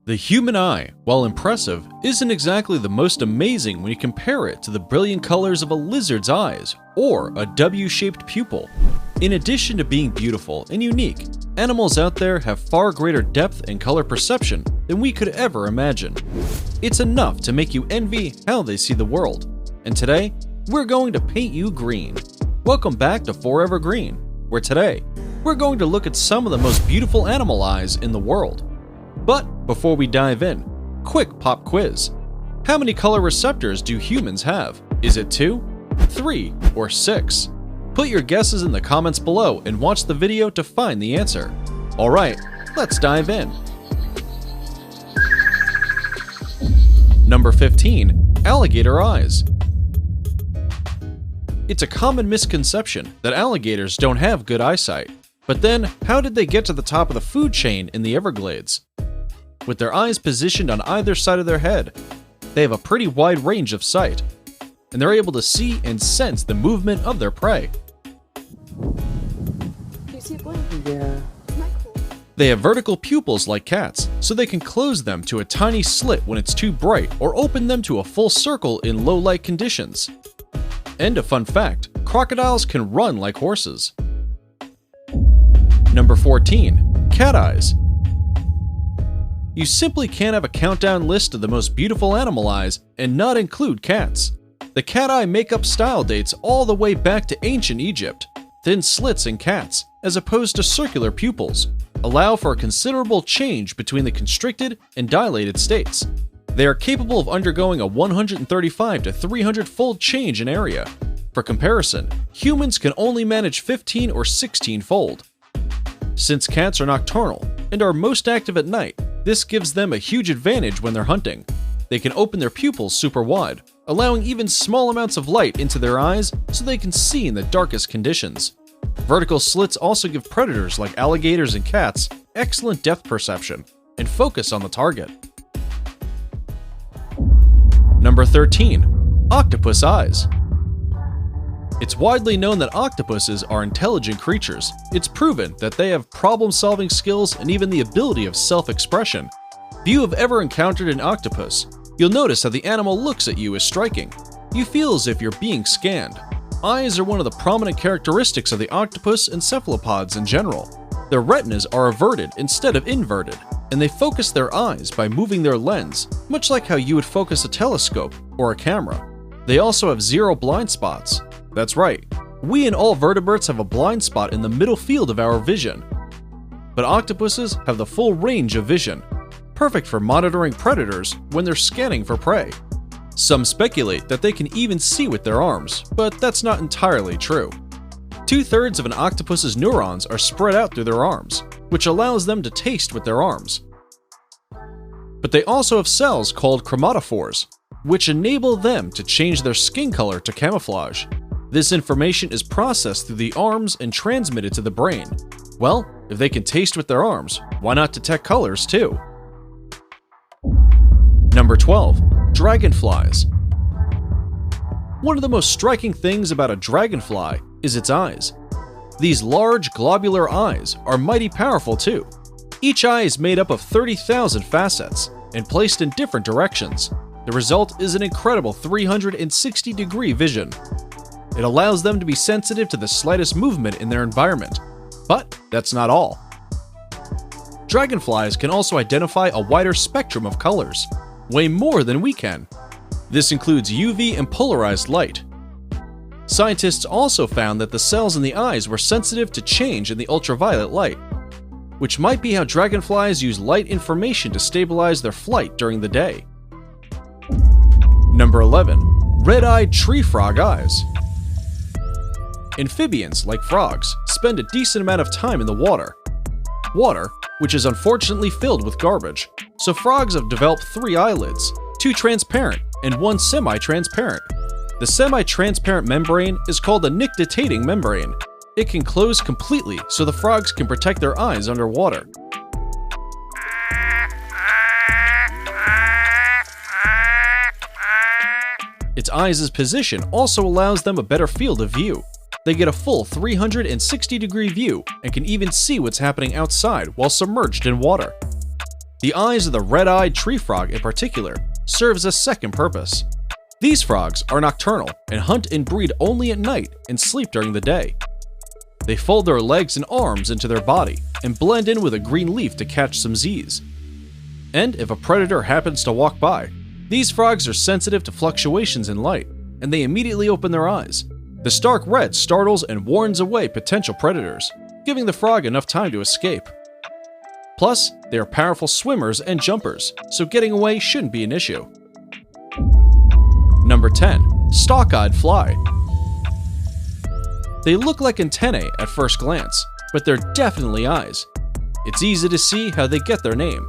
The human eye, while impressive, isn't exactly the most amazing when you compare it to the brilliant colors of a lizard's eyes or a W-shaped pupil. In addition to being beautiful and unique, animals out there have far greater depth and color perception than we could ever imagine. It's enough to make you envy how they see the world. And today, we're going to paint you green. Welcome back to Forever Green, where today, we're going to look at some of the most beautiful animal eyes in the world. But before we dive in, quick pop quiz. How many color receptors do humans have? Is it 2, 3, or 6? Put your guesses in the comments below and watch the video to find the answer. Alright, let's dive in. Number 15. Alligator eyes. It's a common misconception that alligators don't have good eyesight. But then, how did they get to the top of the food chain in the Everglades? With their eyes positioned on either side of their head, they have a pretty wide range of sight, and they're able to see and sense the movement of their prey. Do you see it blinking? Yeah. Isn't that cool? They have vertical pupils like cats, so they can close them to a tiny slit when it's too bright or open them to a full circle in low light conditions. And a fun fact, crocodiles can run like horses. Number 14. Cat eyes. You simply can't have a countdown list of the most beautiful animal eyes and not include cats. The cat eye makeup style dates all the way back to ancient Egypt. Thin slits in cats, as opposed to circular pupils, allow for a considerable change between the constricted and dilated states. They are capable of undergoing a 135 to 300-fold change in area. For comparison, humans can only manage 15 or 16-fold. Since cats are nocturnal and are most active at night, this gives them a huge advantage when they're hunting. They can open their pupils super wide, allowing even small amounts of light into their eyes so they can see in the darkest conditions. Vertical slits also give predators like alligators and cats excellent depth perception and focus on the target. Number 13. Octopus eyes. It's widely known that octopuses are intelligent creatures. It's proven that they have problem-solving skills and even the ability of self-expression. If you have ever encountered an octopus, you'll notice how the animal looks at you is striking. You feel as if you're being scanned. Eyes are one of the prominent characteristics of the octopus and cephalopods in general. Their retinas are averted instead of inverted, and they focus their eyes by moving their lens, much like how you would focus a telescope or a camera. They also have 0 blind spots. That's right, we and all vertebrates have a blind spot in the middle field of our vision. But octopuses have the full range of vision, perfect for monitoring predators when they're scanning for prey. Some speculate that they can even see with their arms, but that's not entirely true. 2/3 of an octopus's neurons are spread out through their arms, which allows them to taste with their arms. But they also have cells called chromatophores, which enable them to change their skin color to camouflage. This information is processed through the arms and transmitted to the brain. Well, if they can taste with their arms, why not detect colors too? Number 12. Dragonflies. One of the most striking things about a dragonfly is its eyes. These large globular eyes are mighty powerful too. Each eye is made up of 30,000 facets and placed in different directions. The result is an incredible 360-degree vision. It allows them to be sensitive to the slightest movement in their environment. But that's not all. Dragonflies can also identify a wider spectrum of colors, way more than we can. This includes UV and polarized light. Scientists also found that the cells in the eyes were sensitive to change in the ultraviolet light, which might be how dragonflies use light information to stabilize their flight during the day. Number 11. Red-eyed tree frog eyes. Amphibians, like frogs, spend a decent amount of time in the water. Water, which is unfortunately filled with garbage. So frogs have developed 3 eyelids, 2 transparent and 1 semi-transparent. The semi-transparent membrane is called the nictitating membrane. It can close completely so the frogs can protect their eyes underwater. Its eyes' position also allows them a better field of view. They get a full 360-degree view and can even see what's happening outside while submerged in water. The eyes of the red-eyed tree frog in particular serves a second purpose. These frogs are nocturnal and hunt and breed only at night and sleep during the day. They fold their legs and arms into their body and blend in with a green leaf to catch some Z's. And if a predator happens to walk by, these frogs are sensitive to fluctuations in light, and they immediately open their eyes. The stark red startles and warns away potential predators, giving the frog enough time to escape. Plus, they are powerful swimmers and jumpers, so getting away shouldn't be an issue. Number 10. Stalk-eyed fly. They look like antennae at first glance, but they're definitely eyes. It's easy to see how they get their name.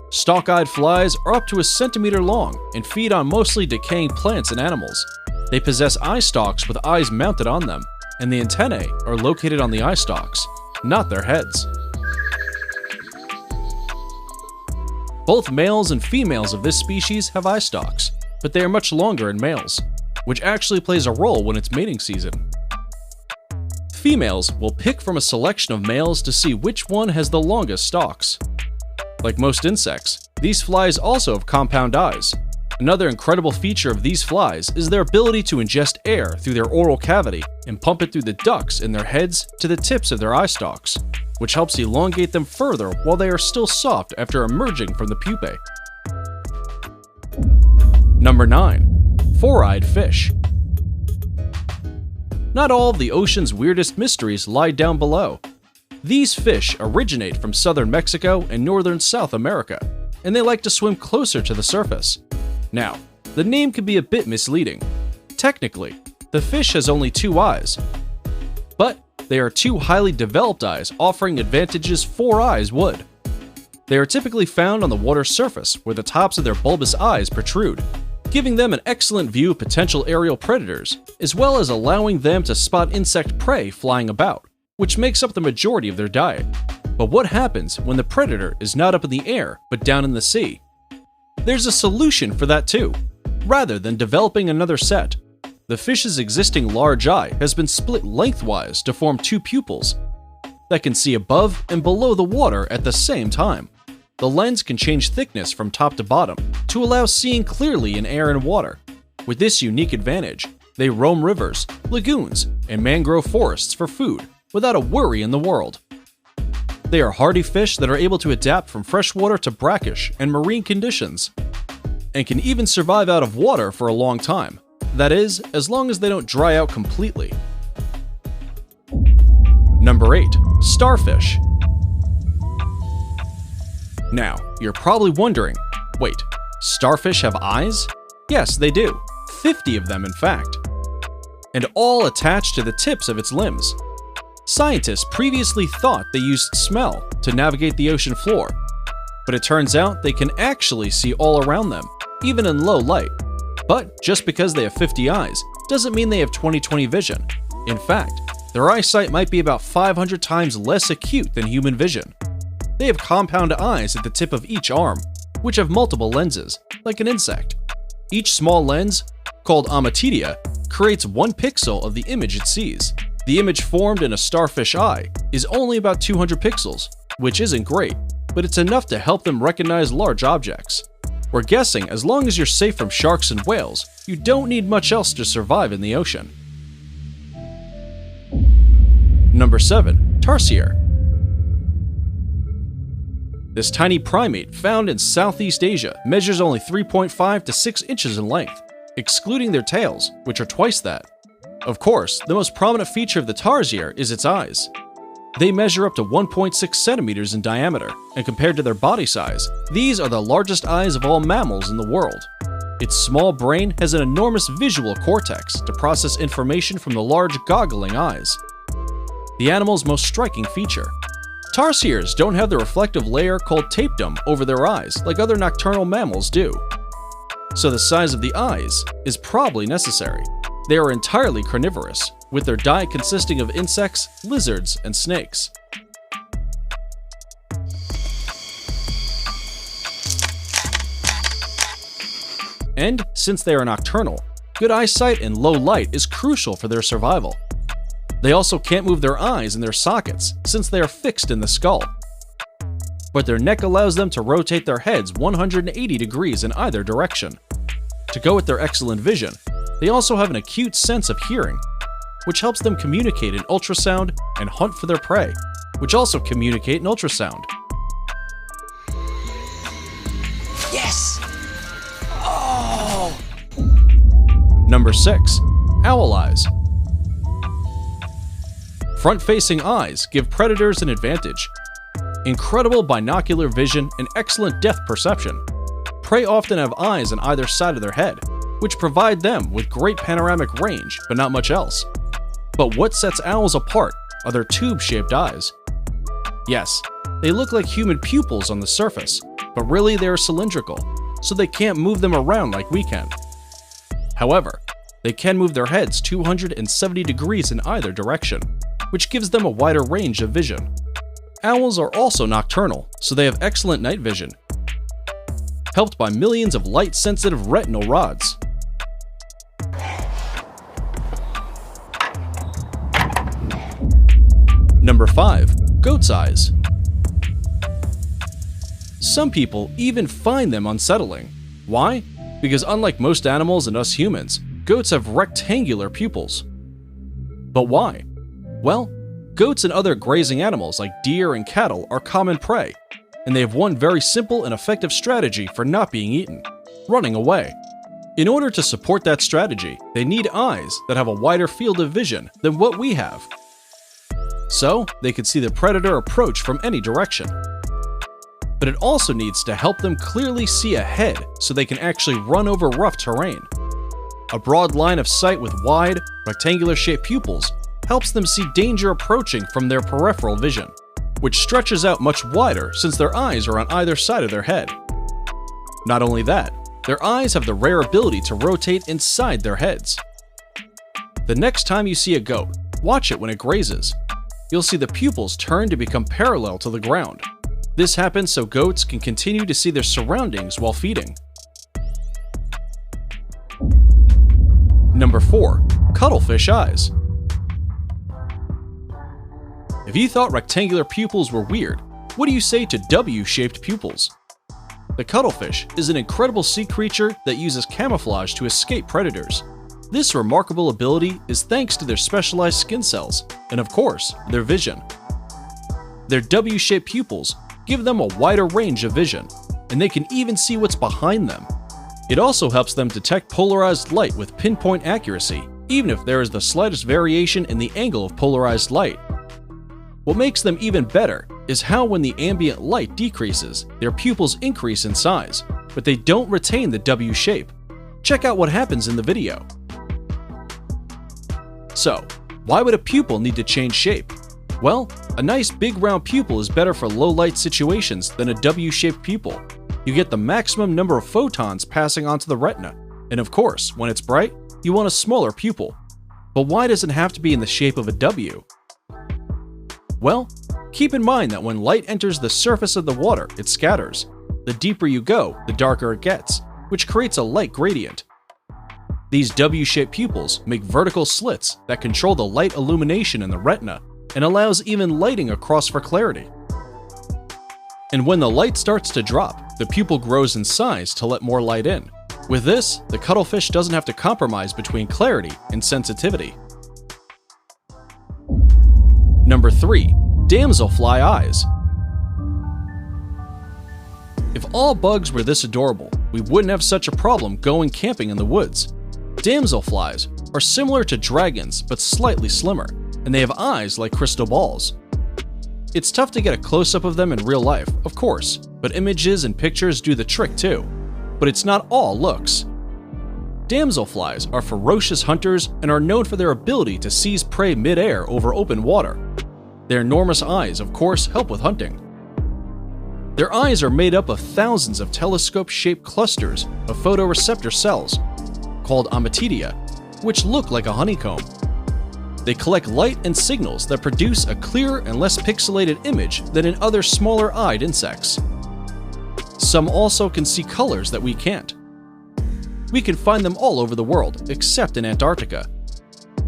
Stalk-eyed flies are up to a centimeter long and feed on mostly decaying plants and animals. They possess eye stalks with eyes mounted on them, and the antennae are located on the eye stalks, not their heads. Both males and females of this species have eye stalks, but they are much longer in males, which actually plays a role when it's mating season. Females will pick from a selection of males to see which one has the longest stalks. Like most insects, these flies also have compound eyes. Another incredible feature of these flies is their ability to ingest air through their oral cavity and pump it through the ducts in their heads to the tips of their eye stalks, which helps elongate them further while they are still soft after emerging from the pupae. Number 9. Four-eyed fish. Not all of the ocean's weirdest mysteries lie down below. These fish originate from southern Mexico and northern South America, and they like to swim closer to the surface. Now, the name can be a bit misleading. Technically, the fish has only 2 eyes, but they are 2 highly developed eyes offering advantages 4 eyes would. They are typically found on the water's surface where the tops of their bulbous eyes protrude, giving them an excellent view of potential aerial predators, as well as allowing them to spot insect prey flying about, which makes up the majority of their diet. But what happens when the predator is not up in the air but down in the sea? There's a solution for that too. Rather than developing another set, the fish's existing large eye has been split lengthwise to form 2 pupils that can see above and below the water at the same time. The lens can change thickness from top to bottom to allow seeing clearly in air and water. With this unique advantage, they roam rivers, lagoons, and mangrove forests for food without a worry in the world. They are hardy fish that are able to adapt from freshwater to brackish and marine conditions, and can even survive out of water for a long time. That is, as long as they don't dry out completely. Number 8. Starfish. Now, you're probably wondering, wait, starfish have eyes? Yes, they do. 50 of them, in fact. And all attached to the tips of its limbs. Scientists previously thought they used smell to navigate the ocean floor, but it turns out they can actually see all around them, even in low light. But just because they have 50 eyes doesn't mean they have 20/20 vision. In fact, their eyesight might be about 500 times less acute than human vision. They have compound eyes at the tip of each arm, which have multiple lenses, like an insect. Each small lens, called ommatidia, creates 1 pixel of the image it sees. The image formed in a starfish eye is only about 200 pixels, which isn't great, but it's enough to help them recognize large objects. We're guessing as long as you're safe from sharks and whales, you don't need much else to survive in the ocean. Number 7. Tarsier. This tiny primate found in Southeast Asia measures only 3.5 to 6 inches in length, excluding their tails, which are twice that. Of course, the most prominent feature of the tarsier is its eyes. They measure up to 1.6 centimeters in diameter, and compared to their body size, these are the largest eyes of all mammals in the world. Its small brain has an enormous visual cortex to process information from the large goggling eyes. The animal's most striking feature. Tarsiers don't have the reflective layer called tapetum over their eyes like other nocturnal mammals do. So the size of the eyes is probably necessary. They are entirely carnivorous, with their diet consisting of insects, lizards, and snakes. And since they are nocturnal, good eyesight in low light is crucial for their survival. They also can't move their eyes in their sockets since they are fixed in the skull. but their neck allows them to rotate their heads 180 degrees in either direction. To go with their excellent vision, they also have an acute sense of hearing, which helps them communicate in ultrasound, and hunt for their prey, which also communicate in ultrasound. Yes! Oh! Number 6. Owl eyes. Front-facing eyes give predators an advantage. Incredible binocular vision and excellent depth perception. Prey often have eyes on either side of their head, which provide them with great panoramic range, but not much else. But what sets owls apart are their tube-shaped eyes. Yes, they look like human pupils on the surface, but really they are cylindrical, so they can't move them around like we can. However, they can move their heads 270 degrees in either direction, which gives them a wider range of vision. Owls are also nocturnal, so they have excellent night vision, helped by millions of light-sensitive retinal rods. Number 5. Goat's eyes. Some people even find them unsettling. Why? Because unlike most animals and us humans, goats have rectangular pupils. But why? Well, goats and other grazing animals like deer and cattle are common prey, and they have one very simple and effective strategy for not being eaten: running away. In order to support that strategy, they need eyes that have a wider field of vision than what we have, so they can see the predator approach from any direction. But it also needs to help them clearly see ahead so they can actually run over rough terrain. A broad line of sight with wide, rectangular-shaped pupils helps them see danger approaching from their peripheral vision, which stretches out much wider since their eyes are on either side of their head. Not only that, their eyes have the rare ability to rotate inside their heads. The next time you see a goat, watch it when it grazes. You'll see the pupils turn to become parallel to the ground. This happens so goats can continue to see their surroundings while feeding. Number 4. Cuttlefish eyes. If you thought rectangular pupils were weird, what do you say to W-shaped pupils? The cuttlefish is an incredible sea creature that uses camouflage to escape predators. This remarkable ability is thanks to their specialized skin cells, and of course, their vision. Their W-shaped pupils give them a wider range of vision, and they can even see what's behind them. It also helps them detect polarized light with pinpoint accuracy, even if there is the slightest variation in the angle of polarized light. What makes them even better is how when the ambient light decreases, their pupils increase in size, but they don't retain the W shape. Check out what happens in the video. So, why would a pupil need to change shape? Well, a nice big round pupil is better for low light situations than a W-shaped pupil. You get the maximum number of photons passing onto the retina, and of course, when it's bright, you want a smaller pupil. But why does it have to be in the shape of a W? Well, keep in mind that when light enters the surface of the water, it scatters. The deeper you go, the darker it gets, which creates a light gradient. These W-shaped pupils make vertical slits that control the light illumination in the retina and allows even lighting across for clarity. And when the light starts to drop, the pupil grows in size to let more light in. With this, the cuttlefish doesn't have to compromise between clarity and sensitivity. Number 3. Damselfly eyes. If all bugs were this adorable, we wouldn't have such a problem going camping in the woods. Damselflies are similar to dragons but slightly slimmer, and they have eyes like crystal balls. It's tough to get a close-up of them in real life, of course, but images and pictures do the trick too. But it's not all looks. Damselflies are ferocious hunters and are known for their ability to seize prey mid-air over open water. Their enormous eyes, of course, help with hunting. Their eyes are made up of thousands of telescope-shaped clusters of photoreceptor cells, called ommatidia, which look like a honeycomb. They collect light and signals that produce a clearer and less pixelated image than in other smaller-eyed insects. Some also can see colors that we can't. We can find them all over the world, except in Antarctica.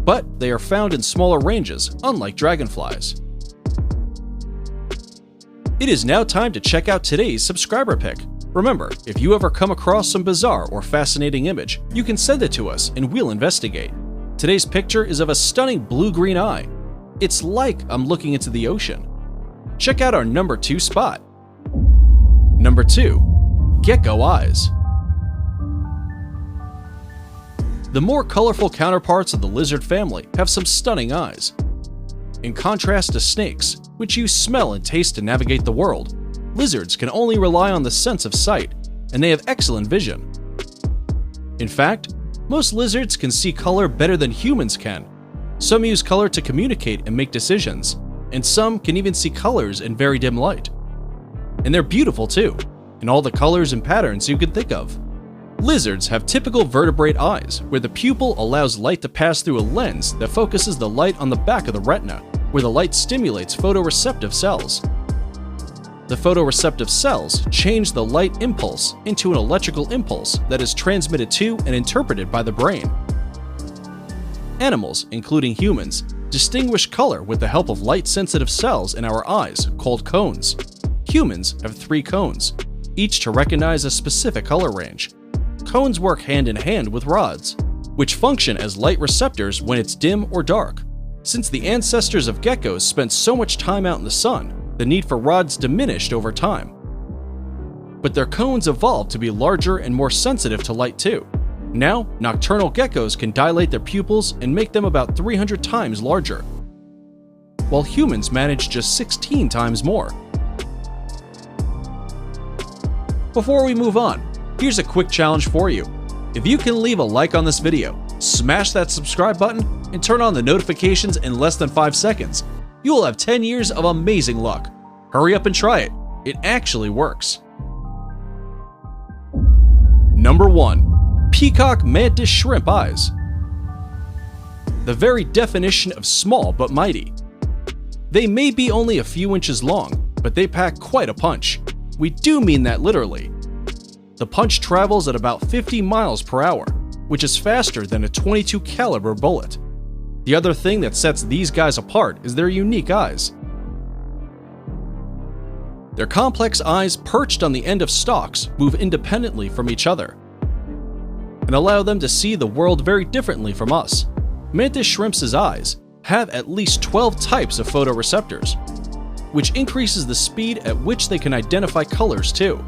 But they are found in smaller ranges, unlike dragonflies. It is now time to check out today's subscriber pick. Remember, if you ever come across some bizarre or fascinating image, you can send it to us and we'll investigate. Today's picture is of a stunning blue-green eye. It's like I'm looking into the ocean. Check out our number 2 spot. Number 2. Gecko eyes. The more colorful counterparts of the lizard family have some stunning eyes. In contrast to snakes, which use smell and taste to navigate the world, lizards can only rely on the sense of sight, and they have excellent vision. In fact, most lizards can see color better than humans can. Some use color to communicate and make decisions, and some can even see colors in very dim light. And they're beautiful too, in all the colors and patterns you could think of. Lizards have typical vertebrate eyes, where the pupil allows light to pass through a lens that focuses the light on the back of the retina, where the light stimulates photoreceptive cells. The photoreceptive cells change the light impulse into an electrical impulse that is transmitted to and interpreted by the brain. Animals, including humans, distinguish color with the help of light-sensitive cells in our eyes, called cones. Humans have 3 cones, each to recognize a specific color range. Cones work hand in hand with rods, which function as light receptors when it's dim or dark. Since the ancestors of geckos spent so much time out in the sun, the need for rods diminished over time. But their cones evolved to be larger and more sensitive to light too. Now, nocturnal geckos can dilate their pupils and make them about 300 times larger, while humans manage just 16 times more. Before we move on, here's a quick challenge for you. If you can leave a like on this video, smash that subscribe button, and turn on the notifications in less than 5 seconds, you will have 10 years of amazing luck. Hurry up and try it. It actually works. Number 1. Peacock mantis shrimp eyes. The very definition of small but mighty. They may be only a few inches long, but they pack quite a punch. We do mean that literally. The punch travels at about 50 miles per hour, which is faster than a .22 caliber bullet. The other thing that sets these guys apart is their unique eyes. Their complex eyes perched on the end of stalks move independently from each other and allow them to see the world very differently from us. Mantis shrimps' eyes have at least 12 types of photoreceptors, which increases the speed at which they can identify colors too.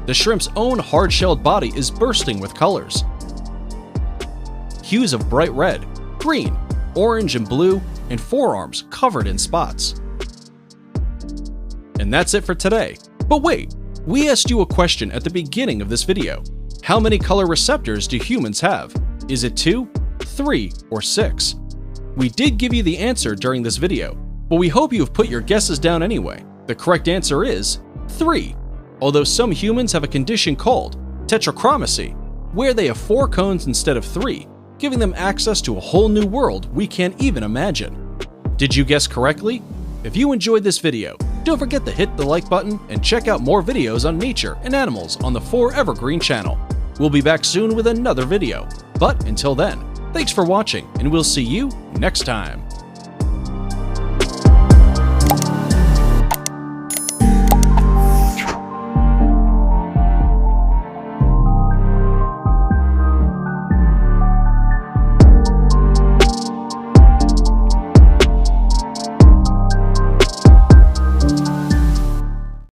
The shrimp's own hard-shelled body is bursting with colors. Hues of bright red, green, orange, and blue, and forearms covered in spots. And that's it for today. But wait, we asked you a question at the beginning of this video. How many color receptors do humans have? Is it 2, 3, or 6? We did give you the answer during this video, but we hope you have put your guesses down anyway. The correct answer is 3. Although some humans have a condition called tetrachromacy, where they have 4 cones instead of 3, giving them access to a whole new world we can't even imagine. Did you guess correctly? If you enjoyed this video, don't forget to hit the like button and check out more videos on nature and animals on the 4 Evergreen channel. We'll be back soon with another video. But until then, thanks for watching, and we'll see you next time.